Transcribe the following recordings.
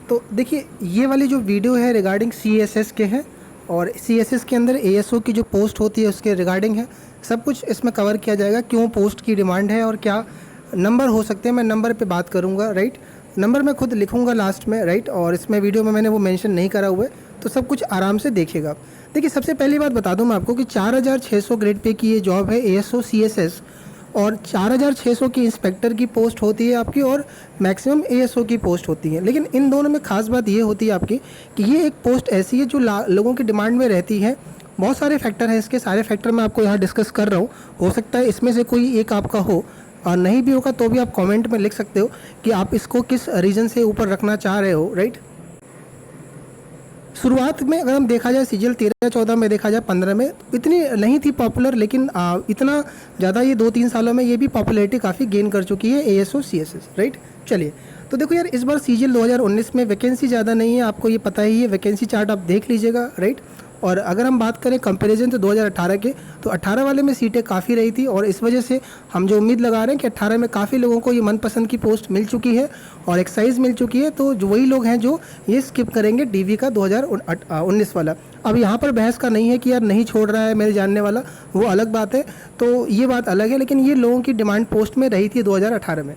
तो देखिए ये वाली जो वीडियो है रिगार्डिंग CSS के हैं और CSS के अंदर ASO की जो पोस्ट होती है उसके रिगार्डिंग है। सब कुछ इसमें कवर किया जाएगा, क्यों पोस्ट की डिमांड है और क्या नंबर हो सकते हैं। मैं नंबर पे बात करूँगा, राइट। नंबर मैं खुद लिखूँगा लास्ट में, राइट। और इसमें वीडियो में मैंने वो मेंशन नहीं करा हुआ है, तो सब कुछ आराम से देखिएगा। देखिए सबसे पहली बात बता दूँ मैं आपको कि 4600 ग्रेड पे की ये जॉब है ASO CSS, और 4600 की इंस्पेक्टर की पोस्ट होती है आपकी और मैक्सिमम ASO की पोस्ट होती है। लेकिन इन दोनों में खास बात ये होती है आपकी कि ये एक पोस्ट ऐसी है जो लोगों की डिमांड में रहती है। बहुत सारे फैक्टर हैं इसके, सारे फैक्टर मैं आपको यहाँ डिस्कस कर रहा हूँ। हो सकता है इसमें से कोई एक आपका हो, और नहीं भी होगा तो भी आप कमेंट में लिख सकते हो कि आप इसको किस रीज़न से ऊपर रखना चाह रहे हो, राइट। शुरुआत में अगर हम देखा जाए सीजीएल 13-14 में, देखा जाए 15 में, इतनी नहीं थी पॉपुलर, लेकिन इतना ज़्यादा ये 2-3 सालों में ये भी पॉपुलैरिटी काफ़ी गेन कर चुकी है ASO CSS, राइट। चलिए तो देखो यार, इस बार सीजीएल 2019 में वैकेंसी ज़्यादा नहीं है, आपको ये पता ही है। वैकेंसी चार्ट आप देख लीजिएगा, राइट। और अगर हम बात करें कंपैरिजन तो 2018 के, तो 18 वाले में सीटें काफ़ी रही थी, और इस वजह से हम जो उम्मीद लगा रहे हैं कि 18 में काफ़ी लोगों को ये मनपसंद की पोस्ट मिल चुकी है और एक्साइज मिल चुकी है। तो जो वही लोग हैं जो ये स्किप करेंगे DV का 2019 वाला। अब यहाँ पर बहस का नहीं है कि यार नहीं छोड़ रहा है मेरे जानने वाला, वो अलग बात है, तो ये बात अलग है। लेकिन ये लोगों की डिमांड पोस्ट में रही थी 2018 में।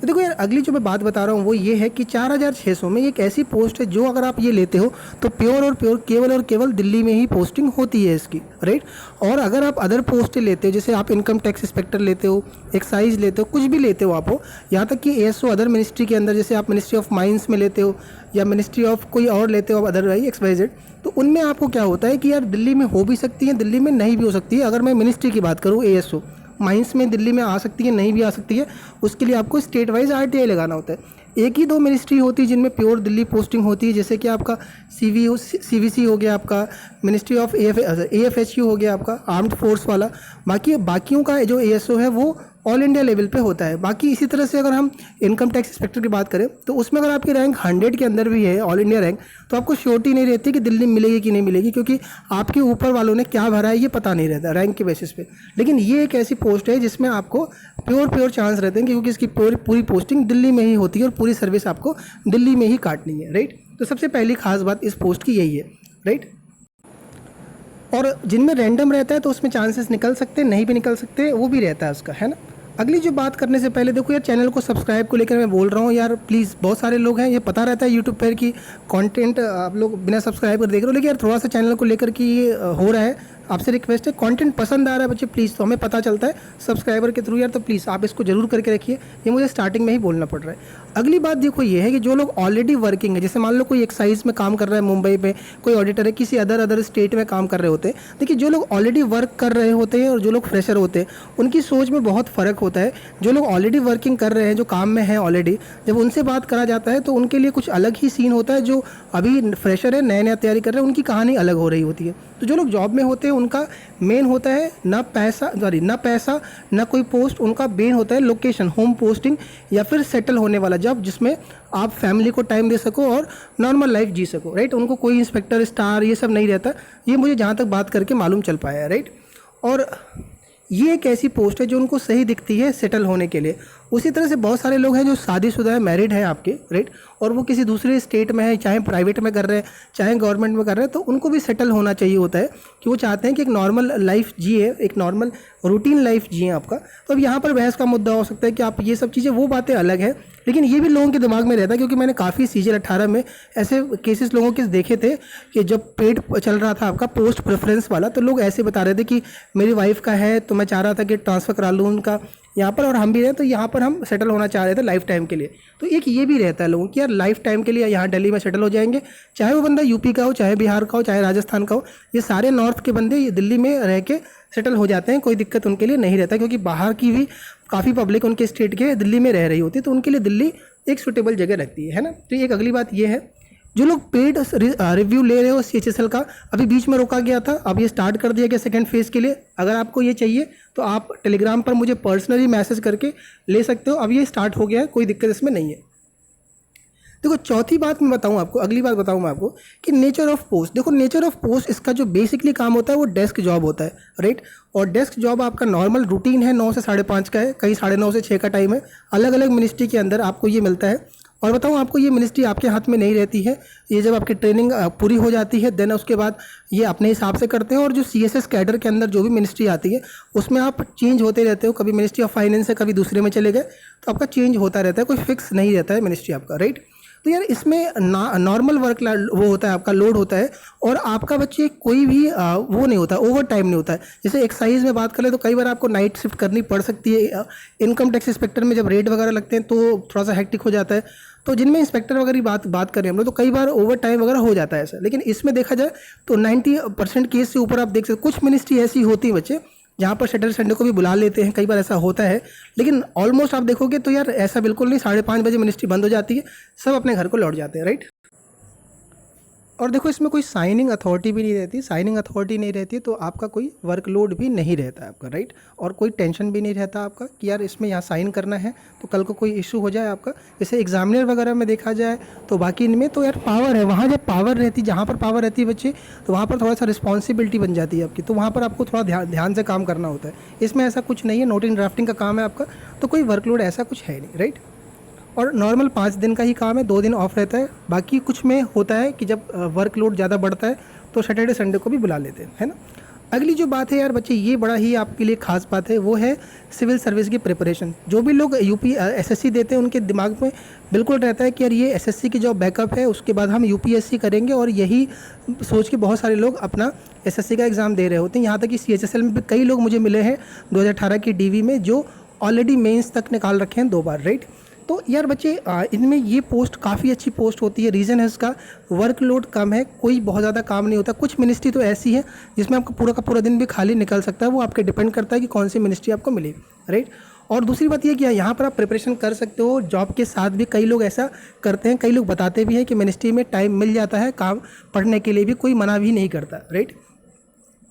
तो देखो यार, अगली जो मैं बात बता रहा हूँ वो ये है कि 4600 में एक ऐसी पोस्ट है जो अगर आप ये लेते हो तो प्योर और प्योर केवल और केवल दिल्ली में ही पोस्टिंग होती है इसकी, राइट। और अगर आप अदर पोस्टें लेते हो, जैसे आप इनकम टैक्स इंस्पेक्टर लेते हो, एक्साइज लेते हो, कुछ भी लेते हो आप हो, यहाँ तक कि ASO अदर मिनिस्ट्री के अंदर, जैसे आप मिनिस्ट्री ऑफ माइंस में लेते हो या मिनिस्ट्री ऑफ कोई और लेते हो अदर XYZ, तो उनमें आपको क्या होता है कि यार दिल्ली में हो भी सकती है, दिल्ली में नहीं भी हो सकती है। अगर मैं मिनिस्ट्री की बात करूँ, ASO माइंस में दिल्ली में आ सकती है, नहीं भी आ सकती है, उसके लिए आपको स्टेट वाइज RTI लगाना होता है। एक ही दो मिनिस्ट्री होती है जिनमें प्योर दिल्ली पोस्टिंग होती है, जैसे कि आपका CVC हो गया, आपका मिनिस्ट्री ऑफ AFHU हो गया, आपका आर्म्ड फोर्स वाला। बाकियों का जो ASO है वो ऑल इंडिया लेवल पे होता है। बाकी इसी तरह से अगर हम इनकम टैक्स इंस्पेक्टर की बात करें तो उसमें अगर आपकी रैंक 100 के अंदर भी है, ऑल इंडिया रैंक, तो आपको श्योरिटी नहीं रहती कि दिल्ली मिलेगी कि नहीं मिलेगी, क्योंकि आपके ऊपर वालों ने क्या भरा है ये पता नहीं रहता रैंक के बेसिस पे। लेकिन ये एक ऐसी पोस्ट है जिसमें आपको प्योर चांस रहते हैं, क्योंकि इसकी पूरी पोस्टिंग दिल्ली में ही होती है और पूरी सर्विस आपको दिल्ली में ही काटनी है, राइट। तो सबसे पहली खास बात इस पोस्ट की यही है, राइट। और जिनमें रैंडम रहता है तो उसमें चांसेस निकल सकते हैं, नहीं भी निकल सकते, वो भी रहता है उसका, है ना। अगली जो बात करने से पहले देखो यार, चैनल को सब्सक्राइब को लेकर मैं बोल रहा हूँ यार, प्लीज़। बहुत सारे लोग हैं, ये पता रहता है यूट्यूब पर कि कंटेंट आप लोग बिना सब्सक्राइब कर देख रहे हो, लेकिन यार थोड़ा सा चैनल को लेकर कि ये हो रहा है, आपसे रिक्वेस्ट है, कंटेंट पसंद आ रहा है बच्चे प्लीज़, तो हमें पता चलता है सब्सक्राइबर के थ्रू यार, तो प्लीज़ आप इसको जरूर करके रखिए। ये मुझे स्टार्टिंग में ही बोलना पड़ रहा है। अगली बात देखो ये है कि जो लोग ऑलरेडी वर्किंग है, जैसे मान लो कोई एक्साइज में काम कर रहा है मुंबई में, कोई ऑडिटर है किसी अदर स्टेट में काम कर रहे होते हैं। देखिए जो लोग ऑलरेडी वर्क कर रहे होते हैं और जो लोग फ्रेशर होते हैं, उनकी सोच में बहुत फ़र्क होता है। जो लोग ऑलरेडी वर्किंग कर रहे हैं, जो काम में हैं ऑलरेडी, जब उनसे बात करा जाता है तो उनके लिए कुछ अलग ही सीन होता है। जो अभी फ्रेशर है, नया तैयारी कर रहे हैं, उनकी कहानी अलग हो रही होती है। तो जो लोग जॉब में होते हैं उनका मेन होता है ना पैसा ना कोई पोस्ट, उनका मेन होता है लोकेशन, होम पोस्टिंग या फिर सेटल होने वाला जॉब, जिसमें आप फैमिली को टाइम दे सको और नॉर्मल लाइफ जी सको, राइट। उनको कोई इंस्पेक्टर स्टार ये सब नहीं रहता, ये मुझे जहाँ तक बात करके मालूम चल पाया है, राइट। और ये एक ऐसी पोस्ट है जो उनको सही दिखती है सेटल होने के लिए। उसी तरह से बहुत सारे लोग हैं जो शादीशुदा है, मैरिड हैं आपके, राइट, और वो किसी दूसरे स्टेट में है, चाहे प्राइवेट में कर रहे हैं चाहे गवर्नमेंट में कर रहे हैं, तो उनको भी सेटल होना चाहिए होता है कि वो चाहते हैं कि एक नॉर्मल लाइफ जिए, एक नॉर्मल रूटीन लाइफ जिए आपका। तो अब यहाँ पर बहस का मुद्दा हो सकता है कि आप ये सब चीज़ें, वो बातें अलग है, लेकिन ये भी लोगों के दिमाग में रहता है, क्योंकि मैंने काफ़ी सीजीएल 18 में ऐसे केसेस लोगों के देखे थे कि जब पेड चल रहा था आपका पोस्ट प्रेफरेंस वाला, तो लोग ऐसे बता रहे थे कि मेरी वाइफ का है तो मैं चाह रहा था कि ट्रांसफ़र करा लूँ उनका यहाँ पर, और हम भी रहे तो यहाँ पर हम सेटल होना चाह रहे थे लाइफ टाइम के लिए। तो एक ये भी रहता है लोगों की यार, लाइफ टाइम के लिए यहाँ दिल्ली में सेटल हो जाएंगे, चाहे वो बंदा यूपी का हो, चाहे बिहार का हो, चाहे राजस्थान का हो। ये सारे नॉर्थ के बंदे ये दिल्ली में रह के सेटल हो जाते हैं, कोई दिक्कत उनके लिए नहीं रहता, क्योंकि बाहर की भी काफ़ी पब्लिक उनके स्टेट के दिल्ली में रह रही होती है, तो उनके लिए दिल्ली एक सूटेबल जगह लगती है ना। तो एक अगली बात ये है, जो लोग पेड रिव्यू ले रहे हो CHSL का, अभी बीच में रोका गया था, अब ये स्टार्ट कर दिया गया सेकंड फेज़ के लिए। अगर आपको ये चाहिए तो आप टेलीग्राम पर मुझे पर्सनली मैसेज करके ले सकते हो। अब ये स्टार्ट हो गया है, कोई दिक्कत इसमें नहीं है। देखो चौथी बात मैं बताऊं आपको, अगली बात बताऊं मैं आपको कि नेचर ऑफ पोस्ट। देखो नेचर ऑफ पोस्ट, इसका जो बेसिकली काम होता है वो डेस्क जॉब होता है, राइट। और डेस्क जॉब आपका नॉर्मल रूटीन है, 9 से 5:30 का है, कहीं 9:30 से 6 का टाइम है, अलग अलग मिनिस्ट्री के अंदर आपको ये मिलता है। और बताऊँ आपको, ये मिनिस्ट्री आपके हाथ में नहीं रहती है। ये जब आपकी ट्रेनिंग पूरी हो जाती है देन उसके बाद ये अपने हिसाब से करते हैं। और जो CSS कैडर के अंदर जो भी मिनिस्ट्री आती है उसमें आप चेंज होते रहते हो। कभी मिनिस्ट्री ऑफ फाइनेंस है, कभी दूसरे में चले गए, तो आपका चेंज होता रहता है, कोई फिक्स नहीं रहता है मिनिस्ट्री आपका, राइट। तो यार इसमें नॉर्मल वर्क वो होता है, आपका लोड होता है। और आपका बच्चे कोई भी वो नहीं होता, ओवर टाइम नहीं होता है। जैसे एक्साइज में बात करें तो कई बार आपको नाइट शिफ्ट करनी पड़ सकती है। इनकम टैक्स इंस्पेक्टर में जब रेड वगैरह लगते हैं तो थोड़ा सा हेक्टिक हो जाता है। तो जिनमें इंस्पेक्टर वगैरह की बात करें हम लोग, तो कई बार ओवर टाइम वगैरह हो जाता है ऐसा। लेकिन इसमें देखा जाए तो 90% केस से ऊपर आप देख सकते, कुछ मिनिस्ट्री ऐसी होती है बच्चे जहाँ पर सैटरडे संडे को भी बुला लेते हैं, कई बार ऐसा होता है। लेकिन ऑलमोस्ट आप देखोगे तो यार ऐसा बिल्कुल नहीं, 5:30 बजे मिनिस्ट्री बंद हो जाती है, सब अपने घर को लौट जाते हैं, राइट। और देखो इसमें कोई साइनिंग अथॉरिटी भी नहीं रहती। साइनिंग अथॉरिटी नहीं रहती तो आपका कोई वर्कलोड भी नहीं रहता है आपका, राइट। और कोई टेंशन भी नहीं रहता आपका कि यार इसमें यहाँ साइन करना है तो कल को कोई इशू हो जाए आपका। जैसे एग्जामिनर वगैरह में देखा जाए तो बाकी इनमें तो यार पावर है, वहाँ जब पावर रहती, जहाँ पर पावर रहती है बच्चे, तो वहाँ पर थोड़ा सा रिस्पॉन्सिबिलिटी बन जाती है आपकी, तो वहाँ पर आपको थोड़ा ध्यान से काम करना होता है। इसमें ऐसा कुछ नहीं है, नोटिंग ड्राफ्टिंग का काम है आपका, तो कोई वर्कलोड ऐसा कुछ है नहीं, राइट। और नॉर्मल 5 दिन का ही काम है, 2 दिन ऑफ रहता है। बाकी कुछ में होता है कि जब वर्कलोड ज़्यादा बढ़ता है तो सैटरडे संडे को भी बुला लेते हैं, है ना। अगली जो बात है यार बच्चे, ये बड़ा ही आपके लिए खास बात है, वो है सिविल सर्विस की प्रिपरेशन। जो भी लोग यूपी SSC देते हैं उनके दिमाग में बिल्कुल रहता है कि यार ये SSC की जो बैकअप है उसके बाद हम UPSC करेंगे, और यही सोच के बहुत सारे लोग अपना SSC का एग्ज़ाम दे रहे होते हैं। यहाँ तक कि CHSL में भी कई लोग मुझे मिले हैं 2018 की DV में जो ऑलरेडी मेंस तक निकाल रखे हैं 2 बार, राइट। तो यार बच्चे इनमें ये पोस्ट काफ़ी अच्छी पोस्ट होती है। रीज़न है इसका, वर्कलोड कम है, कोई बहुत ज़्यादा काम नहीं होता। कुछ मिनिस्ट्री तो ऐसी है जिसमें आपका पूरा का पूरा दिन भी खाली निकल सकता है, वो आपके डिपेंड करता है कि कौन सी मिनिस्ट्री आपको मिलेगी, राइट। और दूसरी बात ये कि यहाँ पर आप प्रिपरेशन कर सकते हो जॉब के साथ भी। कई लोग ऐसा करते हैं, कई लोग बताते भी हैं कि मिनिस्ट्री में टाइम मिल जाता है काम पढ़ने के लिए भी, कोई मना भी नहीं करता, राइट।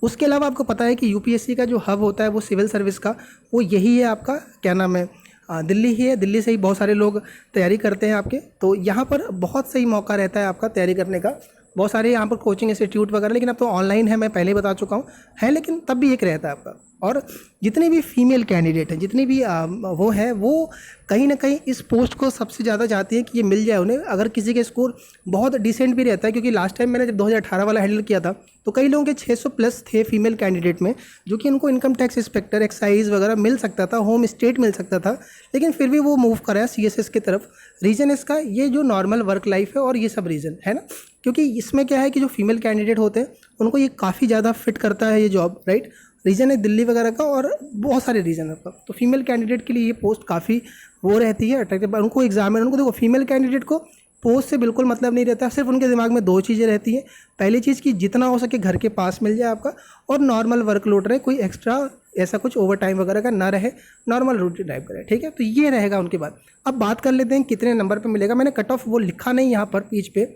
उसके अलावा आपको पता है कि UPSC का जो हब होता है वो सिविल सर्विस का, वो यही है आपका, क्या नाम है, दिल्ली ही है। दिल्ली से ही बहुत सारे लोग तैयारी करते हैं आपके, तो यहाँ पर बहुत सही मौका रहता है आपका तैयारी करने का। बहुत सारे यहाँ पर कोचिंग इंस्टीट्यूट वगैरह, लेकिन अब तो ऑनलाइन है, मैं पहले ही बता चुका हूँ, है, लेकिन तब भी एक रहता है आपका। और जितने भी फीमेल कैंडिडेट हैं, जितनी भी वो है, वो कहीं ना कहीं इस पोस्ट को सबसे ज़्यादा चाहती है कि ये मिल जाए उन्हें। अगर किसी के स्कोर बहुत डिसेंट भी रहता है, क्योंकि लास्ट टाइम मैंने जब 2018 वाला हैंडल किया था तो कई लोगों के 600 प्लस थे फीमेल कैंडिडेट में, जो कि उनको इनकम टैक्स इंस्पेक्टर, एक्साइज वगैरह मिल सकता था, होम स्टेट मिल सकता था, लेकिन फिर भी वो मूव कराया CSS की तरफ। रीज़न इसका ये जो नॉर्मल वर्क लाइफ है और ये सब रीज़न है ना, क्योंकि इसमें क्या है कि जो फीमेल कैंडिडेट होते हैं उनको ये काफ़ी ज़्यादा फिट करता है ये जॉब, राइट। रीज़न है दिल्ली वगैरह का, और बहुत सारे रीज़न है आपका। तो फीमेल कैंडिडेट के लिए ये पोस्ट काफ़ी वो रहती है अट्रैक्टिव। उनको एग्जामिनर, उनको देखो, फीमेल कैंडिडेट को पोस्ट से बिल्कुल मतलब नहीं रहता, सिर्फ उनके दिमाग में 2 चीज़ें रहती हैं। पहली चीज़ कि जितना हो सके घर के पास मिल जाए आपका, और नॉर्मल वर्कलोड रहे, कोई एक्स्ट्रा ऐसा कुछ ओवर टाइम वगैरह का ना रहे, नॉर्मल रूटीन टाइप का रहे, ठीक है। तो ये रहेगा उनके बाद। अब बात कर लेते हैं कितने नंबर पे मिलेगा। मैंने कट ऑफ वो लिखा नहीं यहाँ पर पेज पे,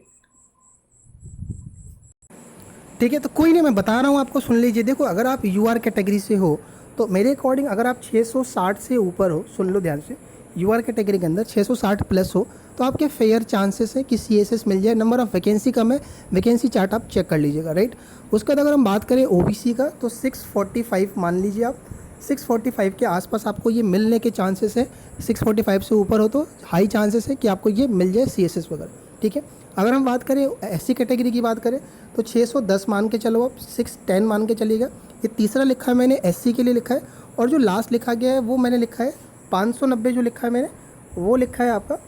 ठीक है, तो कोई नहीं, मैं बता रहा हूँ आपको, सुन लीजिए। देखो अगर आप UR कैटेगरी से हो तो मेरे अकॉर्डिंग अगर आप 660 से ऊपर हो, सुन लो ध्यान से, UR कैटेगरी के अंदर 660 प्लस हो तो आपके फेयर चांसेस है कि CSS मिल जाए। नंबर ऑफ वैकेंसी कम है, वैकेंसी चार्ट आप चेक कर लीजिएगा, राइट। उसके बाद अगर हम बात करें OBC का तो 645 मान लीजिए आप, 645 के आसपास आपको ये मिलने के चांसेस है। 645 से ऊपर हो तो हाई चांसेस है कि आपको ये मिल जाए CSS वगैरह, ठीक है। अगर हम बात करें SC कैटेगरी की बात करें तो 610 मान के चलो आप, 610 मान के चलिएगा। ये तीसरा लिखा है मैंने SC के लिए लिखा है, और जो लास्ट लिखा गया है वो मैंने लिखा है 590 जो लिखा है मैंने, वो लिखा है आपका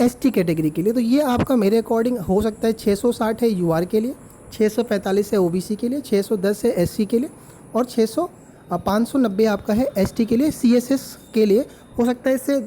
ST कैटेगरी के लिए। तो ये आपका मेरे अकॉर्डिंग हो सकता है 660 है UR के लिए, 645 है OBC के लिए, 610 है SC के लिए, और 590 आपका है ST के लिए। CSS के लिए हो सकता है इससे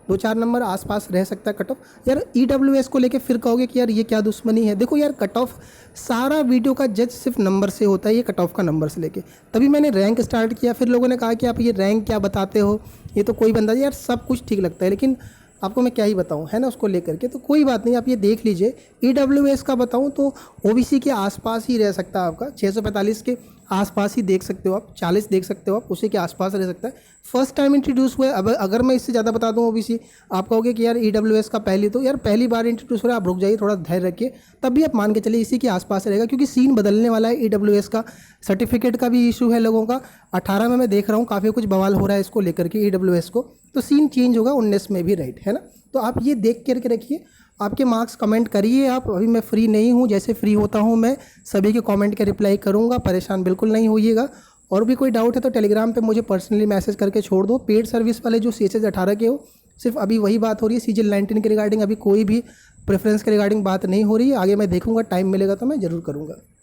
2-4 नंबर आसपास रह सकता है कट ऑफ। यार EWS को लेके फिर कहोगे कि यार ये क्या दुश्मनी है। देखो यार, कट ऑफ सारा वीडियो का जज सिर्फ नंबर से होता है, ये कट ऑफ का नंबर से लेके, तभी मैंने रैंक स्टार्ट किया। फिर लोगों ने कहा कि आप ये रैंक क्या बताते हो, ये तो कोई बंदा, यार सब कुछ ठीक लगता है लेकिन आपको मैं क्या ही बताऊं, है ना, उसको लेकर के। तो कोई बात नहीं, आप ये देख लीजिए। EWS का बताऊं तो OBC के आसपास ही रह सकता है आपका, 645 के आसपास ही देख सकते हो आप, 40 देख सकते हो आप, उसी के आसपास रह सकता है। फर्स्ट टाइम इंट्रोड्यूस हुआ है। अब अगर मैं इससे ज़्यादा बता दूं OBC, आप कहोगे कि यार EWS का पहली, तो यार पहली बार इंट्रोड्यूस हो रहा है, आप रुक जाइए, थोड़ा धैर्य रखिए, तब भी आप मान के चलिए इसी के आसपास रहेगा, क्योंकि सीन बदलने वाला है। EWS का सर्टिफिकेट का भी इशू है लोगों का। 18 में मैं देख रहा हूँ काफ़ी कुछ बवाल हो रहा है इसको लेकर के, EWS को। तो सीन चेंज होगा 19 में भी, राइट है ना। तो आप ये देख करके रखिए, आपके मार्क्स कमेंट करिए आप। अभी मैं फ्री नहीं हूँ, जैसे फ्री होता हूँ मैं सभी के कमेंट के रिप्लाई करूँगा, परेशान बिल्कुल नहीं होइएगा। और भी कोई डाउट है तो टेलीग्राम पे मुझे पर्सनली मैसेज करके छोड़ दो। पेड सर्विस वाले जो CHS 18 के हो, सिर्फ अभी वही बात हो रही है, CGL 19 के रिगार्डिंग अभी कोई भी प्रेफरेंस के रिगार्डिंग बात नहीं हो रही है। आगे मैं देखूँगा, टाइम मिलेगा तो मैं ज़रूर करूँगा।